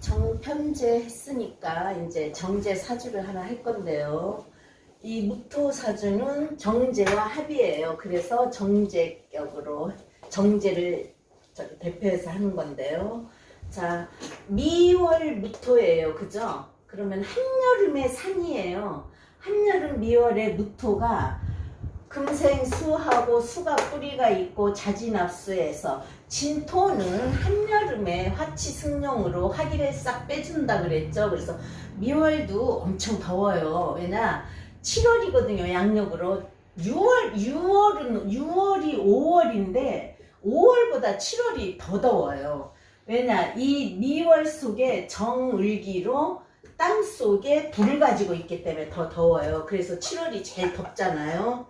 정편제 했으니까 이제 정제 사주를 하나 할 건데요. 이 무토 사주는 정제와 합이에요. 그래서 정제격으로 정제를 대표해서 하는 건데요. 자, 미월 무토예요. 그죠? 그러면 한여름의 산이에요. 한여름 미월의 무토가 금생수하고 수가 뿌리가 있고 자진합수해서 진토는 한여름에 화치승용으로 화기를 싹 빼준다 그랬죠. 그래서 미월도 엄청 더워요. 왜냐 7월이거든요. 양력으로 6월이 5월인데 5월보다 7월이 더 더워요. 왜냐 이 미월 속에 정을기로 땅 속에 불을 가지고 있기 때문에 더 더워요. 그래서 7월이 제일 덥잖아요.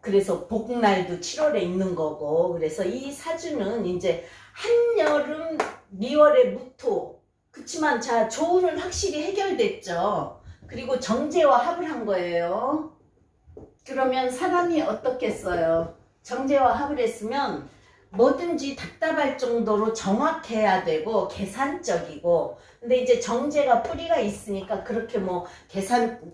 그래서 복날도 7월에 있는 거고, 그래서 이 사주는 이제 한여름 미월의 무토. 그치만 자 조운은 확실히 해결됐죠. 그리고 정제와 합을 한 거예요. 그러면 사람이 어떻겠어요? 정제와 합을 했으면 뭐든지 답답할 정도로 정확해야 되고 계산적이고, 근데 이제 정제가 뿌리가 있으니까 그렇게 뭐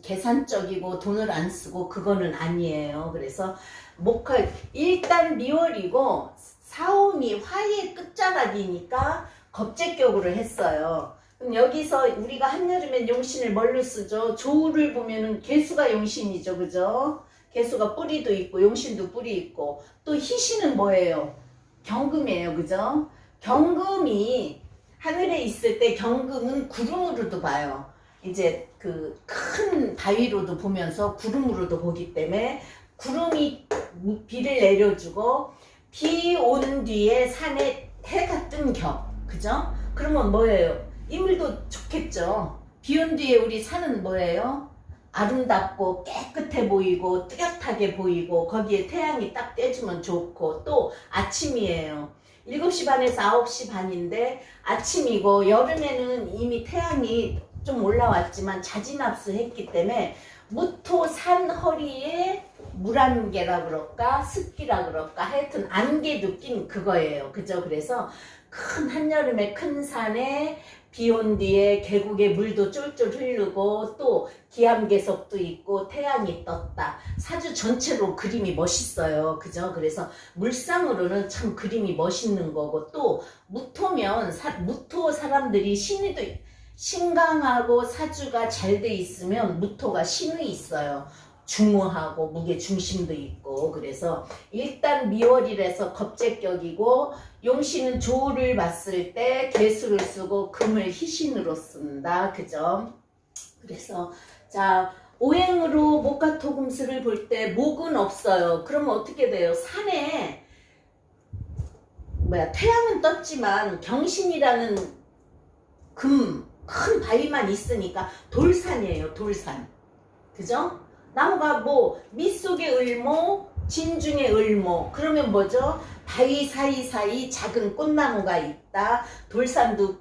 계산적이고 돈을 안 쓰고 그거는 아니에요. 그래서 목할 일단 미월이고 사오미 화의 끝자락이니까 겁제격으로 했어요. 그럼 여기서 우리가 한여름엔 용신을 뭘로 쓰죠? 조우를 보면은 개수가 용신이죠. 그죠? 개수가 뿌리도 있고 용신도 뿌리 있고, 또 희신은 뭐예요? 경금이에요. 그죠? 경금이 하늘에 있을 때 경금은 구름으로도 봐요. 이제 그 큰 바위로도 보면서 구름으로도 보기 때문에 구름이 비를 내려주고 비 온 뒤에 산에 해가 뜬 격. 그죠? 그러면 뭐예요? 이물도 좋겠죠. 비 온 뒤에 우리 산은 뭐예요? 아름답고 깨끗해 보이고 뚜렷하게 보이고 거기에 태양이 딱 떼주면 좋고, 또 아침이에요. 7시 반에서 9시 반인데 아침이고, 여름에는 이미 태양이 좀 올라왔지만 자진합수했기 때문에 무토 산 허리에 물안개라 그럴까 습기라 그럴까 하여튼 안개도 낀 그거예요. 그죠? 그래서 큰 한여름에 큰 산에 비 온 뒤에 계곡에 물도 쫄쫄 흐르고 또 기암괴석도 있고 태양이 떴다. 사주 전체로 그림이 멋있어요. 그죠? 그래서 물상으로는 참 그림이 멋있는 거고, 또 무토면 무토 사람들이 신강하고 사주가 잘 돼 있으면 무토가 신이 있어요. 중후하고 무게 중심도 있고, 그래서 일단 미월이라서 겁제격이고, 용신은 조를 봤을 때 개수를 쓰고 금을 희신으로 쓴다. 그죠? 그래서 자 오행으로 목화토금수를 볼 때 목은 없어요. 그러면 어떻게 돼요? 산에 태양은 떴지만 경신이라는 큰 바위만 있으니까 돌산이에요. 돌산. 그죠? 나무가 뭐 밑속에 을모 진중에 을모, 그러면 뭐죠? 바위 사이사이 작은 꽃나무가 있다. 돌산도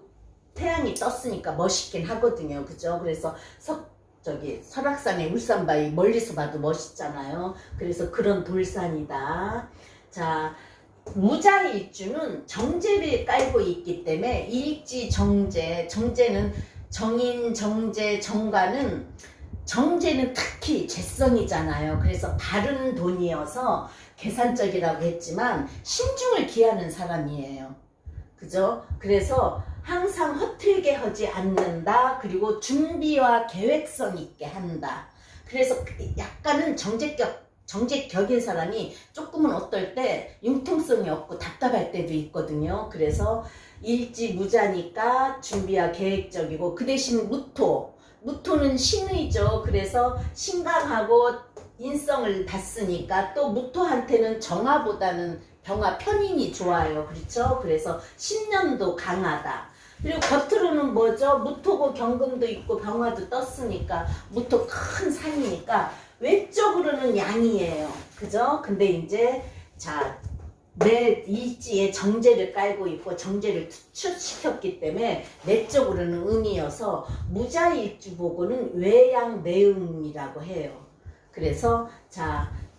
태양이 떴으니까 멋있긴 하거든요. 그죠? 그래서 설악산의 울산바위 멀리서 봐도 멋있잖아요. 그래서 그런 돌산이다. 자, 무자일주는 정제를 깔고 있기 때문에 일지 정제, 정제는 정인, 정제, 정관은 정제는 특히 재성이잖아요. 그래서 바른 돈이어서 계산적이라고 했지만 신중을 기하는 사람이에요. 그죠? 그래서 항상 허틀게 하지 않는다. 그리고 준비와 계획성 있게 한다. 그래서 약간은 정제격인 사람이 조금은 어떨 때 융통성이 없고 답답할 때도 있거든요. 그래서 일지무자니까 준비와 계획적이고, 그 대신 무토는 신의죠. 그래서 신강하고 인성을 받으니까 또 무토한테는 정화보다는 병화 편인이 좋아요. 그렇죠? 그래서 신념도 강하다. 그리고 겉으로는 뭐죠? 무토고 경금도 있고 병화도 떴으니까 무토 큰 산이니까 외적으로는 양이에요. 그죠? 근데 이제 내 일지에 정제를 깔고 있고 정제를 투축시켰기 때문에 내적으로는 음이어서 무자일주 보고는 외양 내음이라고 해요. 그래서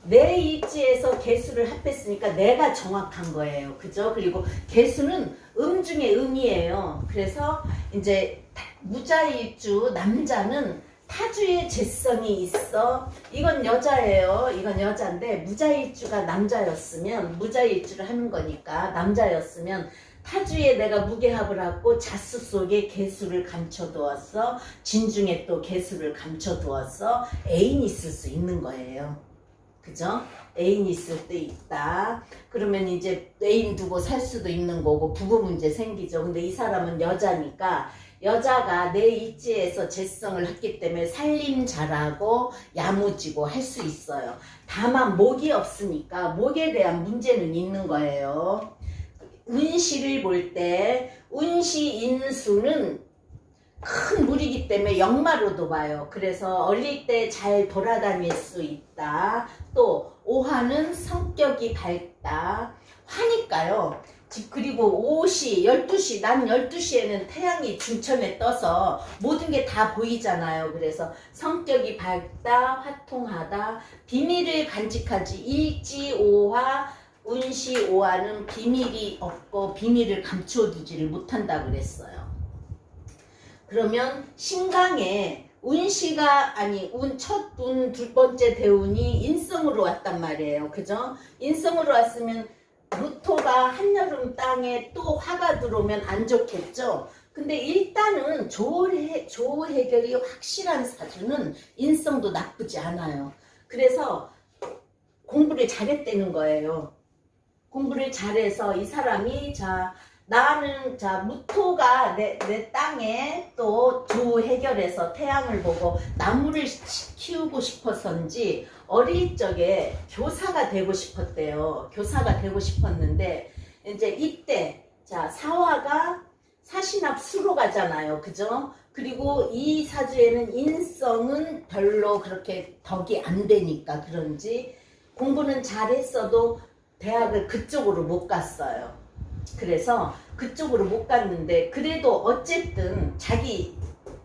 내 입지에서 개수를 합했으니까 내가 정확한 거예요. 그죠? 그리고 개수는 음 중에 음이에요. 그래서 이제 무자일주 남자는 타주의 재성이 있어. 이건 여자예요. 이건 여자인데 무자일주가 남자였으면 무자일주를 하는 거니까 남자였으면 타주에 내가 무게합을 하고 자수 속에 개수를 감춰두었어. 진중에 또 개수를 감춰두었어. 애인이 있을 수 있는 거예요. 그죠? 애인 있을 때 있다. 그러면 이제 애인 두고 살 수도 있는 거고 부부 문제 생기죠. 근데 이 사람은 여자니까 여자가 내 입지에서 재성을 했기 때문에 살림 잘하고 야무지고 할 수 있어요. 다만 목이 없으니까 목에 대한 문제는 있는 거예요. 운시를 볼 때 운시 인수는 큰 물이기 때문에 역마로도 봐요. 그래서 어릴 때 잘 돌아다닐 수 있다. 또 오화는 성격이 밝다. 화니까요. 그리고 5시, 12시, 난 12시에는 태양이 중천에 떠서 모든 게 다 보이잖아요. 그래서 성격이 밝다, 화통하다, 비밀을 간직하지. 일지오화, 운시오화는 비밀이 없고 비밀을 감춰두지를 못한다 그랬어요. 그러면 신강에 운시가 아니 첫 운 두 번째 대운이 인성으로 왔단 말이에요. 그죠? 인성으로 왔으면 무토가 한여름 땅에 또 화가 들어오면 안 좋겠죠. 근데 일단은 조우 해결이 확실한 사주는 인성도 나쁘지 않아요. 그래서 공부를 잘했다는 거예요. 공부를 잘해서 이 사람이 나는 무토가 내 땅에 또 조우 해결해서 태양을 보고 나무를 키우고 싶어서인지 어릴 적에 교사가 되고 싶었대요. 교사가 되고 싶었는데 이제 이때 사화가 사신합 수로 가잖아요. 그죠? 그리고 이 사주에는 인성은 별로 그렇게 덕이 안 되니까 그런지 공부는 잘했어도 대학을 그쪽으로 못 갔어요. 그래서 그쪽으로 못 갔는데 그래도 어쨌든 자기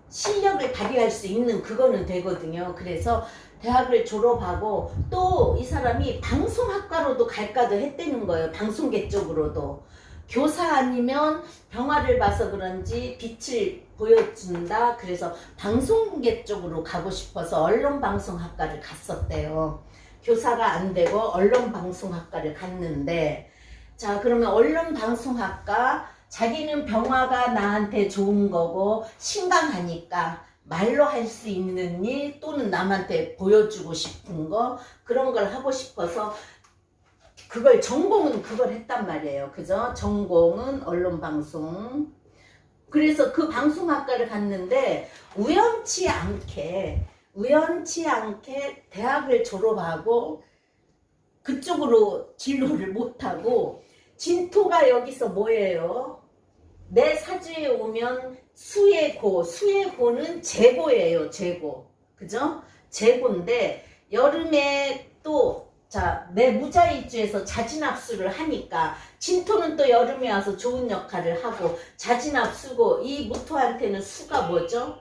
실력을 발휘할 수 있는 그거는 되거든요. 그래서 대학을 졸업하고 또 이 사람이 방송학과로도 갈까도 했다는 거예요. 방송계 쪽으로도. 교사 아니면 병화를 봐서 그런지 빛을 보여준다. 그래서 방송계 쪽으로 가고 싶어서 언론방송학과를 갔었대요. 교사가 안 되고 언론방송학과를 갔는데 그러면 언론방송학과 자기는 병화가 나한테 좋은 거고 신강하니까 말로 할 수 있는 일 또는 남한테 보여주고 싶은 거 그런 걸 하고 싶어서 그걸 전공은 그걸 했단 말이에요. 그죠? 전공은 언론방송. 그래서 그 방송학과를 갔는데 우연치 않게 대학을 졸업하고 그쪽으로 진로를 못하고 진토가 여기서 뭐예요? 내 사주에 오면 수의고는 재고예요. 재고. 그죠? 재고인데 여름에 또 내 무자일주에서 자진합수를 하니까 진토는 또 여름에 와서 좋은 역할을 하고 자진합수고 이 무토한테는 수가 뭐죠?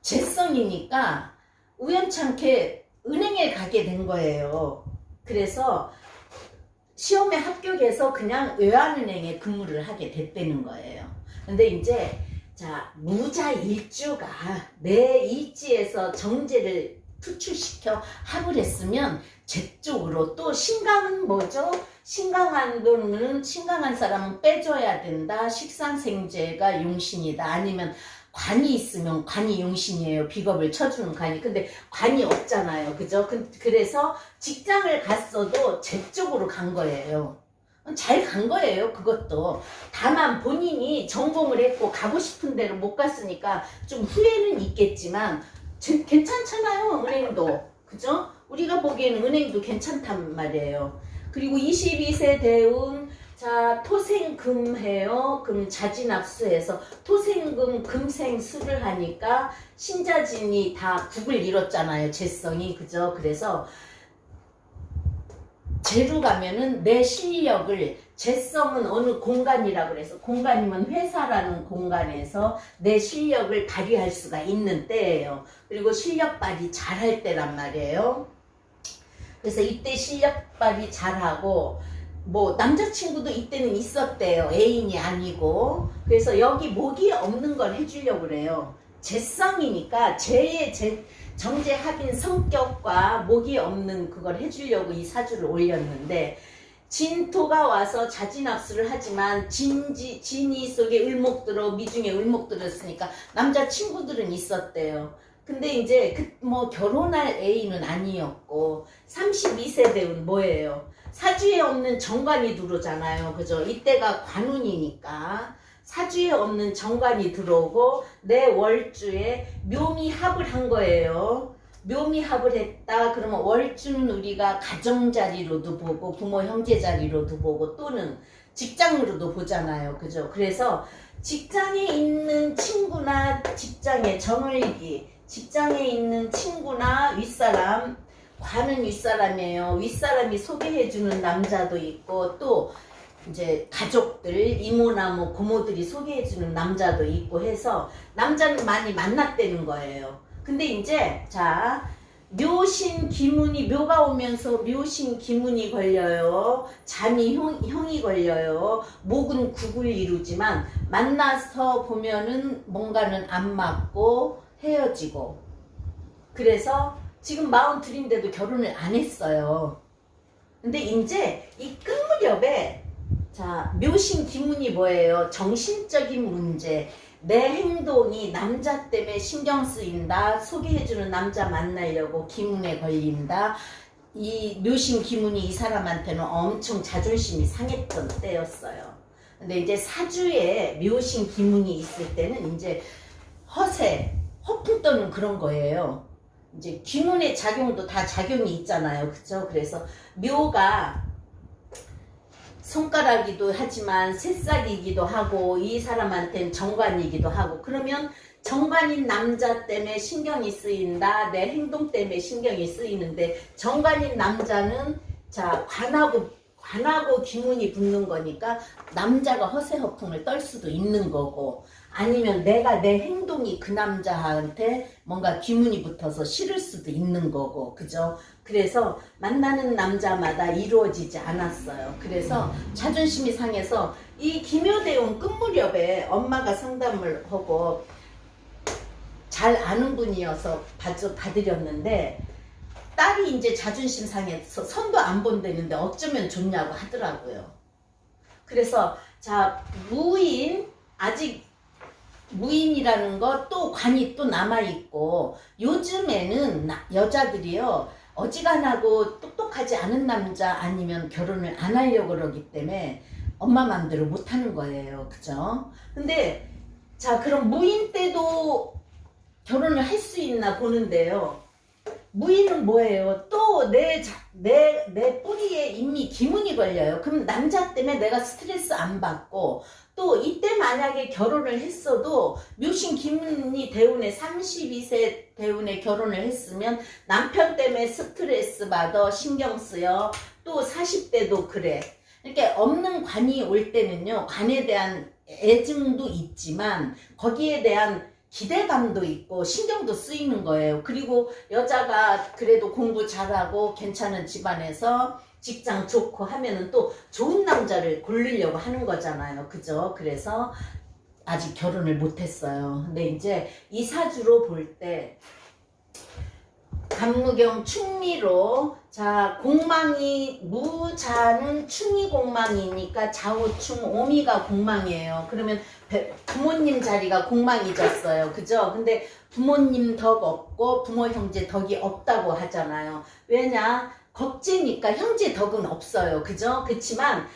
재성이니까 우연찮게 은행에 가게 된 거예요. 그래서 시험에 합격해서 그냥 외환은행에 근무를 하게 됐다는 거예요. 근데 이제 무자일주가 내 일지에서 정제를 투출시켜 합을 했으면 제 쪽으로 또 신강은 뭐죠? 신강한 거는 신강한 사람은 빼줘야 된다. 식상생재가 용신이다. 아니면 관이 있으면 관이 용신이에요. 비겁을 쳐주는 관이. 근데 관이 없잖아요. 그죠? 그래서 직장을 갔어도 제 쪽으로 간 거예요. 잘 간 거예요. 그것도. 다만 본인이 전공을 했고 가고 싶은 데로 못 갔으니까 좀 후회는 있겠지만 괜찮잖아요. 은행도. 그죠? 우리가 보기에는 은행도 괜찮단 말이에요. 그리고 22세 대운 토생금해요. 그럼 자진합수해서 토생금 금생수를 하니까 신자진이 다 국을 잃었잖아요. 재성이. 그죠? 그래서 재로 가면은 내 실력을 재성은 어느 공간이라고 그래서 공간이면 회사라는 공간에서 내 실력을 발휘할 수가 있는 때예요. 그리고 실력 발휘 잘할 때란 말이에요. 그래서 이때 실력 발휘 잘하고 뭐 남자친구도 이때는 있었대요. 애인이 아니고. 그래서 여기 목이 없는 걸 해주려고 그래요. 재성이니까 정제합인 성격과 목이 없는 그걸 해주려고 이 사주를 올렸는데, 진토가 와서 자진합수를 하지만 진이 속에 을목 들어 미중에 을목 들었으니까 남자친구들은 있었대요. 근데 이제 뭐 결혼할 애인은 아니었고, 32세대는 뭐예요? 사주에 없는 정관이 들어오잖아요. 그죠? 이때가 관운이니까 사주에 없는 정관이 들어오고 내 월주에 묘미합을 한 거예요. 묘미합을 했다 그러면 월주는 우리가 가정자리로도 보고 부모 형제자리로도 보고 또는 직장으로도 보잖아요. 그죠? 그래서 직장에 있는 친구나 직장의 정을기, 직장에 있는 친구나 윗사람, 관은 윗사람이에요. 윗사람이 소개해주는 남자도 있고 또 이제 가족들, 이모나 뭐 고모들이 소개해주는 남자도 있고 해서 남자는 많이 만났다는 거예요. 근데 이제 자 묘신 기문이 묘가 오면서 묘신 기문이 걸려요. 잠이 형이 걸려요. 목은 국을 이루지만 만나서 보면은 뭔가는 안 맞고 헤어지고, 그래서 지금 42인데도 결혼을 안 했어요. 근데 이제 이 끝무렵에 자 묘신 기문이 뭐예요? 정신적인 문제, 내 행동이 남자 때문에 신경 쓰인다, 소개해주는 남자 만나려고 기문에 걸린다. 이 묘신 기문이 이 사람한테는 엄청 자존심이 상했던 때였어요. 근데 이제 사주에 묘신 기문이 있을 때는 이제 허세, 허풍 떠는 그런 거예요. 이제 기문의 작용도 다 작용이 있잖아요. 그쵸? 그래서 묘가 손가락이기도 하지만 새싹이기도 하고 이 사람한테는 정관이기도 하고, 그러면 정관인 남자 때문에 신경이 쓰인다, 내 행동 때문에 신경이 쓰이는데 정관인 남자는 자 관하고 기문이 붙는 거니까 남자가 허세 허풍을 떨 수도 있는 거고, 아니면 내가 내 행동이 그 남자한테 뭔가 기문이 붙어서 싫을 수도 있는 거고, 그죠? 그래서 만나는 남자마다 이루어지지 않았어요. 그래서 자존심이 상해서 이 기묘대운 끝무렵에 엄마가 상담을 하고 잘 아는 분이어서 받으렸는데, 딸이 이제 자존심 상해서 선도 안 본다는데 어쩌면 좋냐고 하더라고요. 그래서 자 아직 무인이라는 거 또 관이 또 남아있고, 요즘에는 여자들이요 어지간하고 똑똑하지 않은 남자 아니면 결혼을 안 하려고 그러기 때문에 엄마 맘대로 못하는 거예요. 그죠? 근데 자 그럼 무인 때도 결혼을 할 수 있나 보는데요, 무인은 뭐예요? 또 내 뿌리에 이미 기문이 걸려요. 그럼 남자 때문에 내가 스트레스 안 받고, 또 이때 만약에 결혼을 했어도 묘신 기문이 대운에 32세 대운에 결혼을 했으면 남편 때문에 스트레스 받아 신경 쓰여. 또 40대도 그래. 이렇게 없는 관이 올 때는요, 관에 대한 애증도 있지만 거기에 대한 기대감도 있고 신경도 쓰이는 거예요. 그리고 여자가 그래도 공부 잘하고 괜찮은 집안에서 직장 좋고 하면은 또 좋은 남자를 고르려고 하는 거잖아요. 그죠? 그래서 아직 결혼을 못했어요. 근데 이제 이 사주로 볼 때 간무경 충미로, 자 공망이 무자는 충이 공망이니까 좌우충 오미가 공망이에요. 그러면 부모님 자리가 공망이 졌어요. 그죠? 근데 부모님 덕 없고 부모 형제 덕이 없다고 하잖아요. 왜냐? 겁제니까 형제 덕은 없어요. 그죠? 그렇지만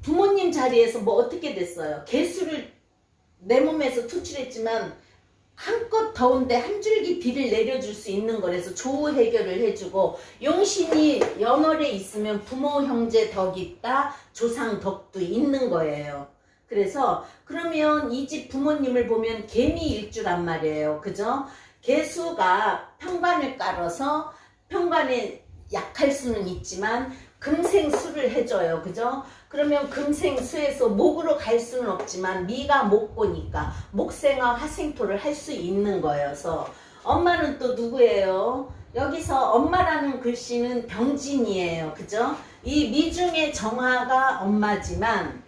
부모님 자리에서 뭐 어떻게 됐어요? 개수를 내 몸에서 투출했지만 한껏 더운데 한 줄기 비를 내려줄 수 있는 거라서 조우 해결을 해주고, 용신이 연월에 있으면 부모 형제 덕이 있다, 조상 덕도 있는 거예요. 그래서 그러면 이 집 부모님을 보면 개미일 줄란 말이에요. 그죠? 개수가 평관을 깔아서 평관에 약할 수는 있지만 금생수를 해줘요. 그죠? 그러면 금생수에서 목으로 갈 수는 없지만 미가 목고니까 목생화 화생토를 할 수 있는 거여서, 엄마는 또 누구예요? 여기서 엄마라는 글씨는 병진이에요. 그죠? 이 미중의 정화가 엄마지만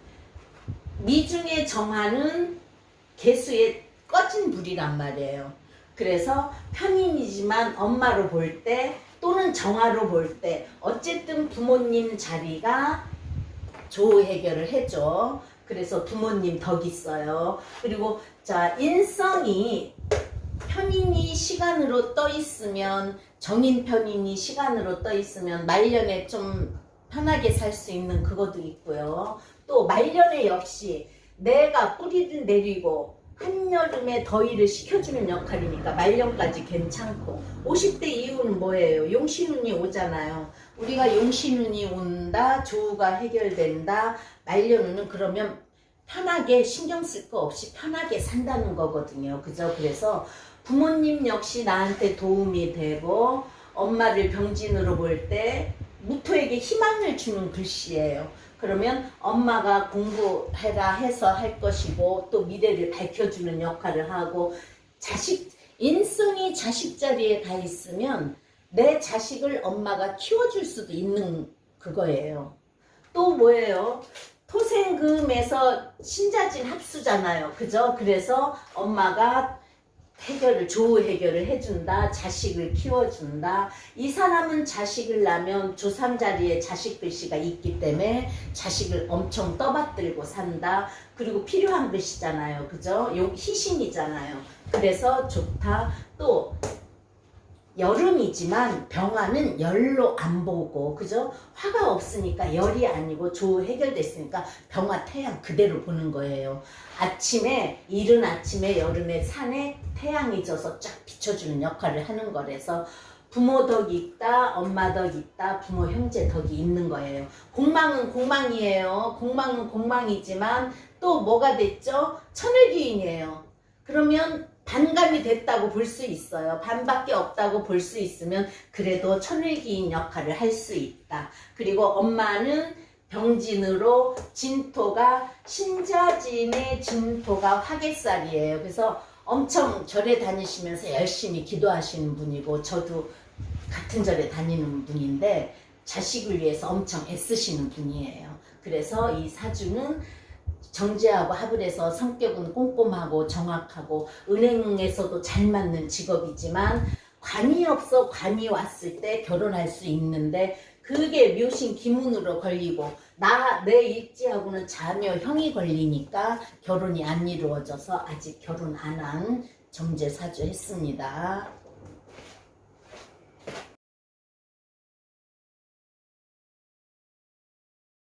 미중의 정화는 개수의 꺼진 불이란 말이에요. 그래서 편인이지만 엄마로 볼 때 또는 정화로 볼 때 어쨌든 부모님 자리가 조우 해결을 해줘. 그래서 부모님 덕이 있어요. 그리고 자, 인성이 편인이 시간으로 떠 있으면, 정인 편인이 시간으로 떠 있으면 말년에 좀 편하게 살 수 있는 그것도 있고요. 또 말년에 역시 내가 뿌리를 내리고 한여름에 더위를 식혀주는 역할이니까 말년까지 괜찮고, 50대 이후는 뭐예요? 용신운이 오잖아요. 우리가 용신운이 온다, 조우가 해결된다, 말년운은 그러면 편하게 신경 쓸 거 없이 편하게 산다는 거거든요. 그죠? 그래서 부모님 역시 나한테 도움이 되고, 엄마를 병진으로 볼 때 무토에게 희망을 주는 글씨예요. 그러면 엄마가 공부해라 해서 할 것이고, 또 미래를 밝혀주는 역할을 하고, 인성이 자식 자리에 가 있으면 내 자식을 엄마가 키워줄 수도 있는 그거예요. 또 뭐예요? 토생금에서 신자진 합수잖아요. 그죠? 그래서 엄마가 조우 해결을 해준다. 자식을 키워준다. 이 사람은 자식을 낳으면 조3 자리에 자식 글씨가 있기 때문에 자식을 엄청 떠받들고 산다. 그리고 필요한 글씨잖아요. 그죠? 희신이잖아요. 그래서 좋다. 또 여름이지만 병화는 열로 안 보고, 그죠? 화가 없으니까 열이 아니고 조우 해결됐으니까 병화 태양 그대로 보는 거예요. 아침에, 이른 아침에 여름에 산에 태양이 져서 쫙 비춰주는 역할을 하는 거라서 부모 덕이 있다, 엄마 덕이 있다, 부모 형제 덕이 있는 거예요. 공망은 공망이에요. 공망은 공망이지만 또 뭐가 됐죠? 천을기인이에요. 그러면 반감이 됐다고 볼 수 있어요. 반밖에 없다고 볼 수 있으면 그래도 천을기인 역할을 할 수 있다. 그리고 엄마는 병진으로 진토가 신자진의 진토가 화개살이에요. 그래서 엄청 절에 다니시면서 열심히 기도하시는 분이고, 저도 같은 절에 다니는 분인데 자식을 위해서 엄청 애쓰시는 분이에요. 그래서 이 사주는 정제하고 합을 해서 성격은 꼼꼼하고 정확하고 은행에서도 잘 맞는 직업이지만 관이 없어 관이 왔을 때 결혼할 수 있는데 그게 묘신 기문으로 걸리고 내 일지하고는 자묘형이 걸리니까 결혼이 안 이루어져서 아직 결혼 안 한 정제사주 했습니다.